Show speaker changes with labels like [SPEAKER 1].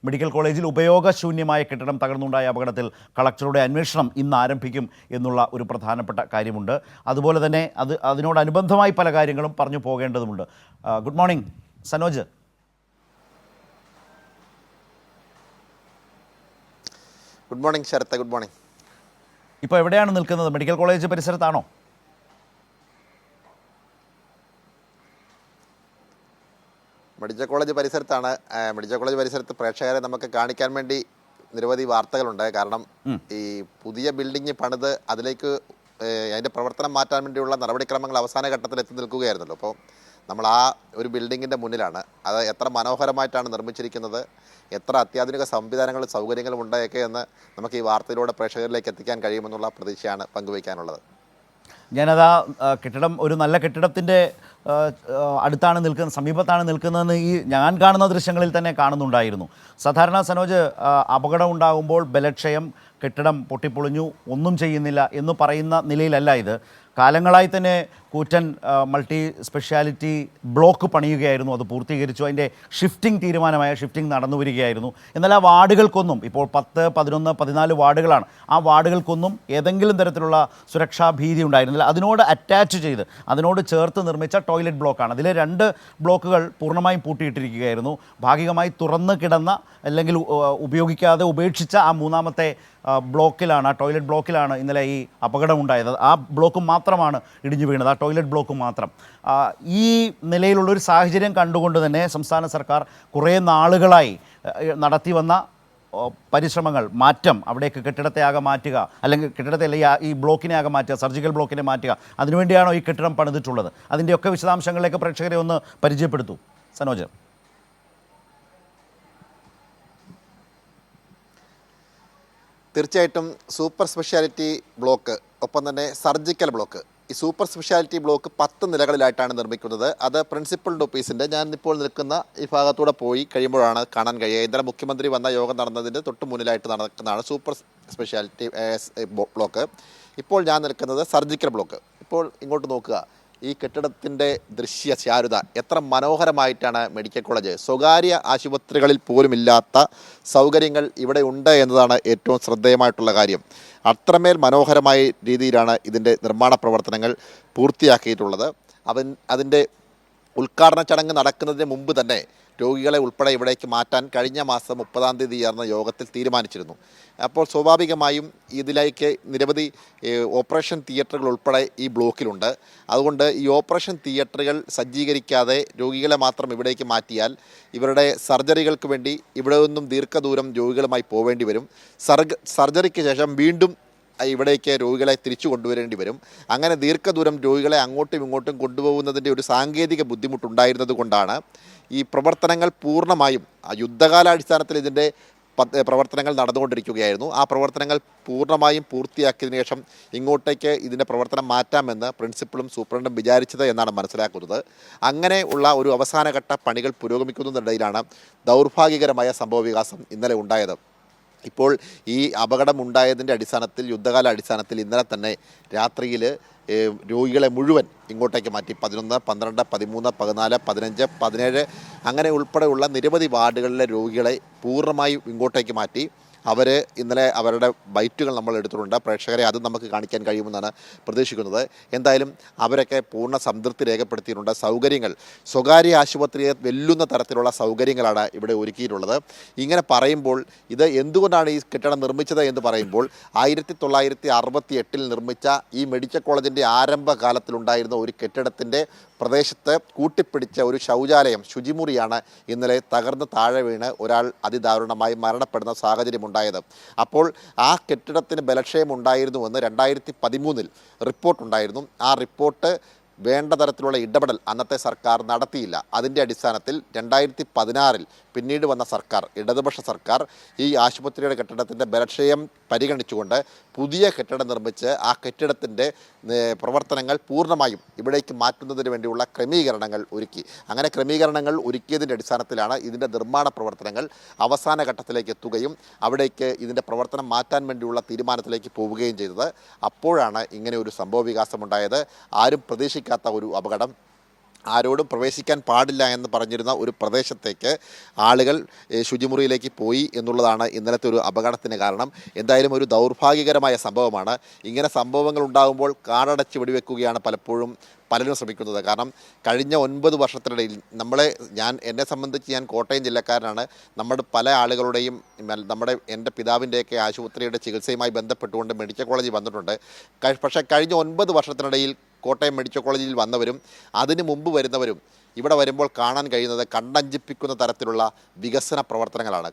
[SPEAKER 1] Medical കോളേജിൽ ഉപയോഗശൂന്യമായ കെട്ടിടം തകർന്നുണ്ടായ അപകടത്തിൽ കളക്ടറുടെ അന്വേഷണം ഇന്ന് ആരംഭിക്കും എന്നുള്ള ഒരു പ്രധാനപ്പെട്ട കാര്യമുണ്ട്. അതുപോലെ തന്നെ അതിനോടനുബന്ധമായി പല കാര്യങ്ങളും പറഞ്ഞു പോകേണ്ടതുണ്ട്. Good morning Sanoj.
[SPEAKER 2] Good morning Sharath. Good morning.
[SPEAKER 1] ഇപ്പോൾ എവിടെയാണ് നിൽക്കുന്നത്? മെഡിക്കൽ കോളേജ് പരിസരത്താണോ?
[SPEAKER 2] മെഡിക്കൽ കോളേജ് പരിസരത്താണ്. മെഡിക്കൽ കോളേജ് പരിസരത്ത് പ്രേക്ഷകരെ നമുക്ക് കാണിക്കാൻ വേണ്ടി നിരവധി വാർത്തകളുണ്ട്. കാരണം ഈ പുതിയ ബിൽഡിംഗ് പണിത് അതിലേക്ക് അതിൻ്റെ പ്രവർത്തനം മാറ്റാൻ വേണ്ടിയുള്ള നടപടിക്രമങ്ങൾ അവസാന ഘട്ടത്തിൽ എത്തി നിൽക്കുകയായിരുന്നല്ലോ. അപ്പോൾ നമ്മൾ ആ ഒരു ബിൽഡിങ്ങിൻ്റെ മുന്നിലാണ്. അത് എത്ര മനോഹരമായിട്ടാണ് നിർമ്മിച്ചിരിക്കുന്നത്, എത്ര അത്യാധുനിക സംവിധാനങ്ങളും സൗകര്യങ്ങളും ഉണ്ടായൊക്കെ എന്ന് നമുക്ക് ഈ വാർത്തയിലൂടെ പ്രേക്ഷകരിലേക്ക് എത്തിക്കാൻ കഴിയുമെന്നുള്ള പ്രതീക്ഷയാണ് പങ്കുവയ്ക്കാനുള്ളത്.
[SPEAKER 1] ഞാനതാ കെട്ടിടം ഒരു നല്ല കെട്ടിടത്തിൻ്റെ അടുത്താണ് നിൽക്കുന്നത്, സമീപത്താണ് നിൽക്കുന്നതെന്ന് ഈ ഞാൻ കാണുന്ന ദൃശ്യങ്ങളിൽ തന്നെ കാണുന്നുണ്ടായിരുന്നു. സാധാരണ സനോജ്, അപകടം ഉണ്ടാകുമ്പോൾ ബലക്ഷയം, കെട്ടിടം പൊട്ടിപ്പൊളിഞ്ഞു, ഒന്നും ചെയ്യുന്നില്ല എന്ന് പറയുന്ന നിലയിലല്ല ഇത്. കാലങ്ങളായി തന്നെ കൂറ്റൻ മൾട്ടി സ്പെഷ്യാലിറ്റി ബ്ലോക്ക് പണിയുകയായിരുന്നു. അത് പൂർത്തീകരിച്ചു. അതിൻ്റെ ഷിഫ്റ്റിംഗ് നടന്നു വരികയായിരുന്നു. എന്നാൽ ആ വാർഡുകൾക്കൊന്നും, ഇപ്പോൾ 10, 11, 14 വാർഡുകളാണ്, ആ വാർഡുകൾക്കൊന്നും ഏതെങ്കിലും തരത്തിലുള്ള സുരക്ഷാ ഭീതി ഉണ്ടായിരുന്നില്ല. അതിനോട് അറ്റാച്ച് ചെയ്ത്, അതിനോട് ചേർത്ത് നിർമ്മിച്ച ടോയ്ലറ്റ് ബ്ലോക്കാണ്. അതിലെ 2 ബ്ലോക്കുകൾ പൂർണ്ണമായും പൂട്ടിയിട്ടിരിക്കുകയായിരുന്നു. ഭാഗികമായി തുറന്ന് കിടന്ന, അല്ലെങ്കിൽ ഉപയോഗിക്കാതെ ഉപേക്ഷിച്ച ആ 3ാമത്തെ ബ്ലോക്കിലാണ്, ആ ടോയ്ലറ്റ് ബ്ലോക്കിലാണ് ഇന്നലെ ഈ അപകടമുണ്ടായത്. ആ ബ്ലോക്ക് മാത്രമാണ് ഇടിഞ്ഞു വീണത്, ആ ടോയ്ലറ്റ് ബ്ലോക്ക് മാത്രം. ഈ നിലയിലുള്ളൊരു സാഹചര്യം കണ്ടുകൊണ്ട് തന്നെ സംസ്ഥാന സർക്കാർ കുറേ നാളുകളായി നടത്തി വന്ന പരിശ്രമങ്ങൾ, മാറ്റം, അവിടേക്ക് കെട്ടിടത്തെ ആകെ മാറ്റുക, അല്ലെങ്കിൽ കെട്ടിടത്തെ ഈ ബ്ലോക്കിനെ ആകെ മാറ്റുക, സർജിക്കൽ ബ്ലോക്കിനെ മാറ്റുക, അതിനുവേണ്ടിയാണോ ഈ കെട്ടിടം പണിതിട്ടുള്ളത്? അതിൻ്റെയൊക്കെ വിശദാംശങ്ങളിലേക്ക് പ്രേക്ഷകരെ ഒന്ന് പരിചയപ്പെടുത്തൂ സനോജ്.
[SPEAKER 2] തീർച്ചയായിട്ടും സൂപ്പർ സ്പെഷ്യാലിറ്റി ബ്ലോക്ക്, ഒപ്പം തന്നെ സർജിക്കൽ ബ്ലോക്ക്. ഈ സൂപ്പർ സ്പെഷ്യാലിറ്റി ബ്ലോക്ക് 10 നിലകളിലായിട്ടാണ് നിർമ്മിക്കുന്നത്. അത് പ്രിൻസിപ്പൽ ഓഫീസിൻ്റെ, ഞാൻ ഇപ്പോൾ നിൽക്കുന്ന ഈ ഭാഗത്തൂടെ പോയി കഴിയുമ്പോഴാണ് കാണാൻ കഴിയുക. ഇന്നലെ മുഖ്യമന്ത്രി വന്ന യോഗം നടന്നതിൻ്റെ തൊട്ട് മുന്നിലായിട്ട് നടക്കുന്നതാണ് സൂപ്പർ സ്പെഷ്യാലിറ്റി ബ്ലോക്ക്. ഇപ്പോൾ ഞാൻ നിൽക്കുന്നത് സർജിക്കൽ ബ്ലോക്ക്. ഇപ്പോൾ ഇങ്ങോട്ട് നോക്കുക, ഈ കെട്ടിടത്തിൻ്റെ ദൃശ്യചാരുത എത്ര മനോഹരമായിട്ടാണ്. മെഡിക്കൽ കോളേജ്, സ്വകാര്യ ആശുപത്രികളിൽ പോലുമില്ലാത്ത സൗകര്യങ്ങൾ ഇവിടെ ഉണ്ട് എന്നതാണ് ഏറ്റവും ശ്രദ്ധേയമായിട്ടുള്ള കാര്യം. അത്രമേൽ മനോഹരമായ രീതിയിലാണ് ഇതിൻ്റെ നിർമ്മാണ പ്രവർത്തനങ്ങൾ പൂർത്തിയാക്കിയിട്ടുള്ളത്. അതിൻ്റെ ഉദ്ഘാടന ചടങ്ങ് നടക്കുന്നതിന് മുമ്പ് തന്നെ രോഗികളെ ഉൾപ്പെടെ ഇവിടേക്ക് മാറ്റാൻ കഴിഞ്ഞ മാസം 30-ാം തീയതി ചേർന്ന യോഗത്തിൽ തീരുമാനിച്ചിരുന്നു. അപ്പോൾ സ്വാഭാവികമായും ഇതിലേക്ക് നിരവധി ഓപ്പറേഷൻ തിയേറ്ററുകൾ ഉൾപ്പെടെ ഈ ബ്ലോക്കിലുണ്ട്. അതുകൊണ്ട് ഈ ഓപ്പറേഷൻ തിയേറ്ററുകൾ സജ്ജീകരിക്കാതെ രോഗികളെ മാത്രം ഇവിടേക്ക് മാറ്റിയാൽ ഇവരുടെ സർജറികൾക്ക് വേണ്ടി ഇവിടെ നിന്നും ദീർഘദൂരം രോഗികളുമായി പോവേണ്ടി വരും. സർജറിക്ക് ശേഷം വീണ്ടും ഇവിടേക്ക് രോഗികളെ തിരിച്ചു കൊണ്ടുവരേണ്ടി വരും. അങ്ങനെ ദീർഘദൂരം രോഗികളെ അങ്ങോട്ടും ഇങ്ങോട്ടും കൊണ്ടുപോകുന്നതിൻ്റെ ഒരു സാങ്കേതിക ബുദ്ധിമുട്ടുണ്ടായിരുന്നത് കൊണ്ടാണ് ഈ പ്രവർത്തനങ്ങൾ പൂർണ്ണമായും യുദ്ധകാലാടിസ്ഥാനത്തിൽ ഇതിൻ്റെ പ്രവർത്തനങ്ങൾ നടന്നുകൊണ്ടിരിക്കുകയായിരുന്നു. ആ പ്രവർത്തനങ്ങൾ പൂർണ്ണമായും പൂർത്തിയാക്കിയതിനു ശേഷം ഇങ്ങോട്ടേക്ക് ഇതിൻ്റെ പ്രവർത്തനം മാറ്റാമെന്ന് പ്രിൻസിപ്പളും സൂപ്രണ്ടും വിചാരിച്ചത് എന്നാണ് മനസ്സിലാക്കുന്നത്. അങ്ങനെ ഉള്ള ഒരു അവസാനഘട്ട പണികൾ പുരോഗമിക്കുന്നതിനിടയിലാണ് ദൗർഭാഗ്യകരമായ സംഭവവികാസം ഇന്നലെ ഉണ്ടായത്. ഇപ്പോൾ ഈ അപകടമുണ്ടായതിൻ്റെ അടിസ്ഥാനത്തിൽ, യുദ്ധകാല അടിസ്ഥാനത്തിൽ ഇന്നലെ തന്നെ രാത്രിയിൽ രോഗികളെ മുഴുവൻ ഇങ്ങോട്ടേക്ക് മാറ്റി. 11, 12, 13, 14, 15, 17 അങ്ങനെ ഉൾപ്പെടെയുള്ള നിരവധി വാർഡുകളിലെ രോഗികളെ പൂർണ്ണമായും ഇങ്ങോട്ടേക്ക് മാറ്റി. അവർ ഇന്നലെ അവരുടെ ബൈറ്റുകൾ നമ്മൾ എടുത്തിട്ടുണ്ട്. പ്രേക്ഷകരെ അത് നമുക്ക് കാണിക്കാൻ കഴിയുമെന്നാണ് പ്രതീക്ഷിക്കുന്നത്. എന്തായാലും അവരൊക്കെ പൂർണ്ണ സംതൃപ്തി രേഖപ്പെടുത്തിയിട്ടുണ്ട്. സൗകര്യങ്ങൾ സ്വകാര്യ ആശുപത്രിയെ വെല്ലുന്ന തരത്തിലുള്ള സൗകര്യങ്ങളാണ് ഇവിടെ ഒരുക്കിയിട്ടുള്ളത്. ഇങ്ങനെ പറയുമ്പോൾ, ഇത് എന്തുകൊണ്ടാണ് ഈ കെട്ടിടം നിർമ്മിച്ചത് എന്ന് പറയുമ്പോൾ, 1968 നിർമ്മിച്ച ഈ മെഡിക്കൽ കോളേജിൻ്റെ ആരംഭകാലത്തിലുണ്ടായിരുന്ന ഒരു കെട്ടിടത്തിൻ്റെ പ്രദേശത്ത് കൂട്ടിപ്പിടിച്ച ഒരു ശൗചാലയം, ശുചിമുറിയാണ് ഇന്നലെ തകർന്ന് താഴെ വീണ് ഒരാൾ അതിദാരുണമായി മരണപ്പെടുന്ന സാഹചര്യമുണ്ടായത്. അപ്പോൾ ആ കെട്ടിടത്തിന് ബലക്ഷയം ഉണ്ടായിരുന്നുവെന്ന് 2013 റിപ്പോർട്ടുണ്ടായിരുന്നു. ആ റിപ്പോർട്ട് വേണ്ട തരത്തിലുള്ള ഇടപെടൽ അന്നത്തെ സർക്കാർ നടത്തിയില്ല. അതിൻ്റെ അടിസ്ഥാനത്തിൽ 2016 പിന്നീട് വന്ന സർക്കാർ, ഇടതുപക്ഷ സർക്കാർ, ഈ ആശുപത്രിയുടെ കെട്ടിടത്തിൻ്റെ ബലക്ഷയം പരിഗണിച്ചുകൊണ്ട് പുതിയ കെട്ടിടം നിർമ്മിച്ച് ആ കെട്ടിടത്തിൻ്റെ പ്രവർത്തനങ്ങൾ പൂർണ്ണമായും ഇവിടേക്ക് മാറ്റുന്നതിന് വേണ്ടിയുള്ള ക്രമീകരണങ്ങൾ ഒരുക്കി. അങ്ങനെ ക്രമീകരണങ്ങൾ ഒരുക്കിയതിൻ്റെ അടിസ്ഥാനത്തിലാണ് ഇതിൻ്റെ നിർമ്മാണ പ്രവർത്തനങ്ങൾ അവസാന ഘട്ടത്തിലേക്ക് എത്തുകയും അവിടേക്ക് ഇതിൻ്റെ പ്രവർത്തനം മാറ്റാൻ വേണ്ടിയുള്ള തീരുമാനത്തിലേക്ക് പോവുകയും ചെയ്തത്. അപ്പോഴാണ് ഇങ്ങനെ ഒരു സംഭവ വികാസമുണ്ടായത്. ആരും പ്രതീക്ഷിക്കാത്ത ഒരു അപകടം ആരോടും പ്രവേശിക്കാൻ പാടില്ല എന്ന് പറഞ്ഞിരുന്ന ഒരു പ്രദേശത്തേക്ക് ആളുകൾ ശുചിമുറിയിലേക്ക് പോയി എന്നുള്ളതാണ് ഇന്നലത്തെ ഒരു അപകടത്തിന് കാരണം. എന്തായാലും ഒരു ദൗർഭാഗ്യകരമായ സംഭവമാണ്. ഇങ്ങനെ സംഭവങ്ങൾ ഉണ്ടാകുമ്പോൾ കാടടച്ച് വെടിവെക്കുകയാണ് പലപ്പോഴും പലരും ശ്രമിക്കുന്നത്. കാരണം കഴിഞ്ഞ 9 വർഷത്തിനിടയിൽ എന്നെ സംബന്ധിച്ച് ഞാൻ കോട്ടയം ജില്ലക്കാരനാണ്. നമ്മുടെ പല ആളുകളുടെയും എൻ്റെ പിതാവിൻ്റെയൊക്കെ ആശുപത്രിയുടെ ചികിത്സയുമായി ബന്ധപ്പെട്ടുകൊണ്ട് മെഡിക്കൽ കോളേജിൽ വന്നിട്ടുണ്ട്. പക്ഷേ കഴിഞ്ഞ 9 വർഷത്തിനിടയിൽ കോട്ടയം മെഡിക്കൽ കോളേജിൽ വന്നവരും അതിനു മുമ്പ് വരുന്നവരും ഇവിടെ വരുമ്പോൾ കാണാൻ കഴിയുന്നത് കണ്ടഞ്ചിപ്പിക്കുന്ന തരത്തിലുള്ള വികസന പ്രവർത്തനങ്ങളാണ്.